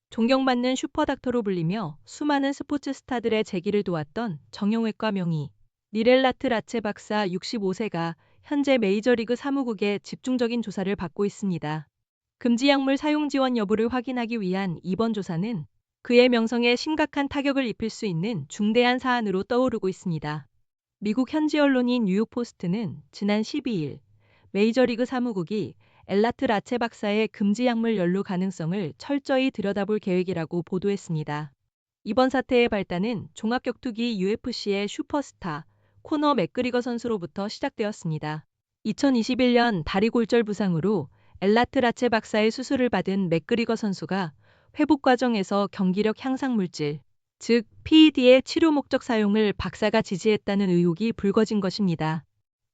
존경받는 슈퍼닥터로 불리며 수많은 스포츠 스타들의 재기를 도왔던 정형외과 명의 니렐라트 라체 박사 65세가 현재 메이저리그 사무국의 집중적인 조사를 받고 있습니다. 금지 약물 사용 지원 여부를 확인하기 위한 이번 조사는 그의 명성에 심각한 타격을 입힐 수 있는 중대한 사안으로 떠오르고 있습니다. 미국 현지 언론인 뉴욕포스트는 지난 12일 메이저리그 사무국이 엘라트 라체 박사의 금지 약물 연루 가능성을 철저히 들여다볼 계획이라고 보도했습니다. 이번 사태의 발단은 종합격투기 UFC의 슈퍼스타 코너 맥그리거 선수로부터 시작되었습니다. 2021년 다리 골절 부상으로 엘라트 라체 박사의 수술을 받은 맥그리거 선수가 회복 과정에서 경기력 향상 물질, 즉 PED의 치료 목적 사용을 박사가 지지했다는 의혹이 불거진 것입니다.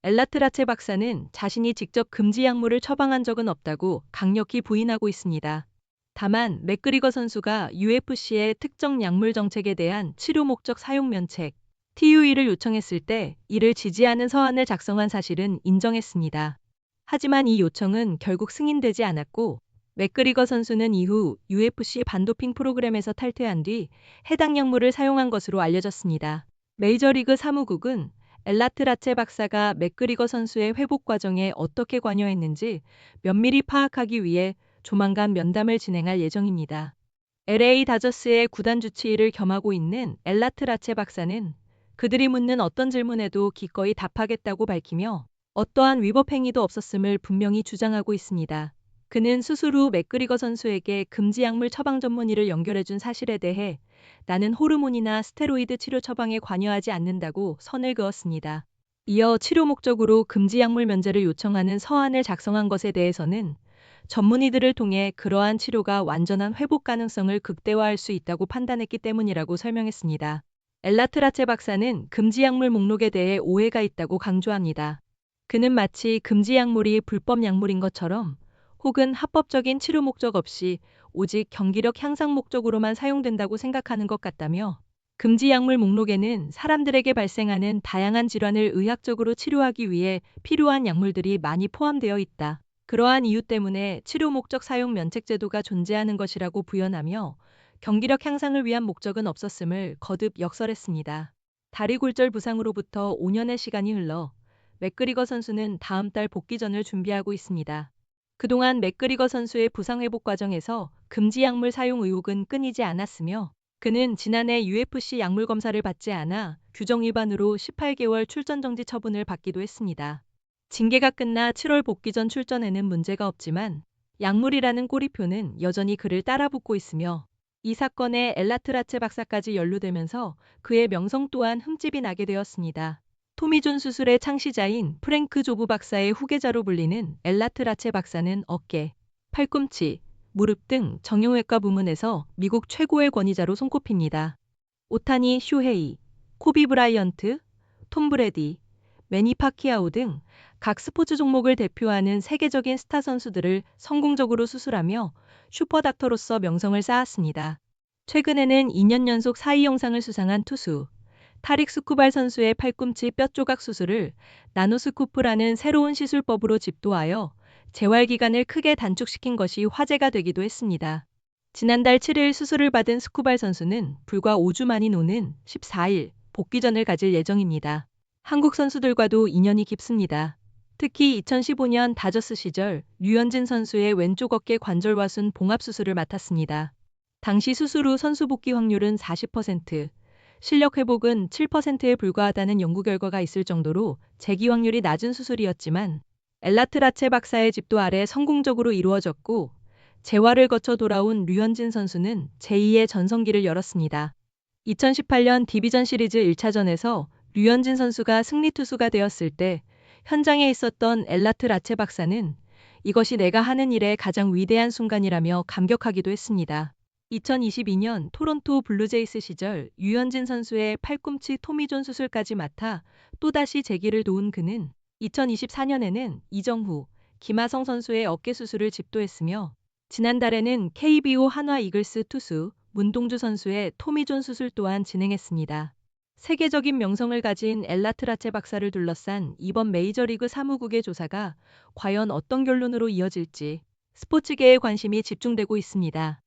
엘라트 라체 박사는 자신이 직접 금지 약물을 처방한 적은 없다고 강력히 부인하고 있습니다. 다만 맥그리거 선수가 UFC의 특정 약물 정책에 대한 치료 목적 사용 면책 TUE를 요청했을 때 이를 지지하는 서한을 작성한 사실은 인정했습니다. 하지만 이 요청은 결국 승인되지 않았고 맥그리거 선수는 이후 UFC 반도핑 프로그램에서 탈퇴한 뒤 해당 약물을 사용한 것으로 알려졌습니다. 메이저리그 사무국은 엘라트 라체 박사가 맥그리거 선수의 회복 과정에 어떻게 관여했는지 면밀히 파악하기 위해 조만간 면담을 진행할 예정입니다. LA 다저스의 구단 주치의를 겸하고 있는 엘라트 라체 박사는 그들이 묻는 어떤 질문에도 기꺼이 답하겠다고 밝히며 어떠한 위법 행위도 없었음을 분명히 주장하고 있습니다. 그는 수술 후 맥그리거 선수에게 금지 약물 처방 전문의를 연결해준 사실에 대해 나는 호르몬이나 스테로이드 치료 처방에 관여하지 않는다고 선을 그었습니다. 이어 치료 목적으로 금지 약물 면제를 요청하는 서한을 작성한 것에 대해서는 전문의들을 통해 그러한 치료가 완전한 회복 가능성을 극대화할 수 있다고 판단했기 때문이라고 설명했습니다. 엘라트 라체 박사는 금지 약물 목록에 대해 오해가 있다고 강조합니다. 그는 마치 금지 약물이 불법 약물인 것처럼 혹은 합법적인 치료 목적 없이 오직 경기력 향상 목적으로만 사용된다고 생각하는 것 같다며 금지 약물 목록에는 사람들에게 발생하는 다양한 질환을 의학적으로 치료하기 위해 필요한 약물들이 많이 포함되어 있다. 그러한 이유 때문에 치료 목적 사용 면책 제도가 존재하는 것이라고 부연하며 경기력 향상을 위한 목적은 없었음을 거듭 역설했습니다. 다리 골절 부상으로부터 5년의 시간이 흘러 맥그리거 선수는 다음 달 복귀전을 준비하고 있습니다. 그동안 맥그리거 선수의 부상 회복 과정에서 금지 약물 사용 의혹은 끊이지 않았으며 그는 지난해 UFC 약물 검사를 받지 않아 규정 위반으로 18개월 출전 정지 처분을 받기도 했습니다. 징계가 끝나 7월 복귀 전 출전에는 문제가 없지만 약물이라는 꼬리표는 여전히 그를 따라붙고 있으며 이 사건에 엘라트 라체 박사까지 연루되면서 그의 명성 또한 흠집이 나게 되었습니다. 토미존 수술의 창시자인 프랭크 조브 박사의 후계자로 불리는 엘라트 라체 박사는 어깨, 팔꿈치, 무릎 등 정형외과 부문에서 미국 최고의 권위자로 손꼽힙니다. 오타니 쇼헤이, 코비 브라이언트, 톰 브래디, 매니 파키아오 등 각 스포츠 종목을 대표하는 세계적인 스타 선수들을 성공적으로 수술하며 슈퍼닥터로서 명성을 쌓았습니다. 최근에는 2년 연속 4위 영상을 수상한 투수 타릭 스쿠발 선수의 팔꿈치 뼈 조각 수술을 나노스코프라는 새로운 시술법으로 집도하여 재활 기간을 크게 단축시킨 것이 화제가 되기도 했습니다. 지난달 7일 수술을 받은 스쿠발 선수는 불과 5주 만인 오는 14일 복귀전을 가질 예정입니다. 한국 선수들과도 인연이 깊습니다. 특히 2015년 다저스 시절 류현진 선수의 왼쪽 어깨 관절과순 봉합 수술을 맡았습니다. 당시 수술 후 선수 복귀 확률은 40%, 실력 회복은 7%에 불과하다는 연구 결과가 있을 정도로 재기 확률이 낮은 수술이었지만 엘라트 라체 박사의 집도 아래 성공적으로 이루어졌고 재활을 거쳐 돌아온 류현진 선수는 제2의 전성기를 열었습니다. 2018년 디비전 시리즈 1차전에서 류현진 선수가 승리 투수가 되었을 때 현장에 있었던 엘라트 라체 박사는 이것이 내가 하는 일의 가장 위대한 순간이라며 감격하기도 했습니다. 2022년 토론토 블루제이스 시절 류현진 선수의 팔꿈치 토미존 수술까지 맡아 또다시 재기를 도운 그는 2024년에는 이정후, 김하성 선수의 어깨 수술을 집도했으며 지난달에는 KBO 한화 이글스 투수 문동주 선수의 토미존 수술 또한 진행했습니다. 세계적인 명성을 가진 엘라트라체 박사를 둘러싼 이번 메이저리그 사무국의 조사가 과연 어떤 결론으로 이어질지 스포츠계의 관심이 집중되고 있습니다.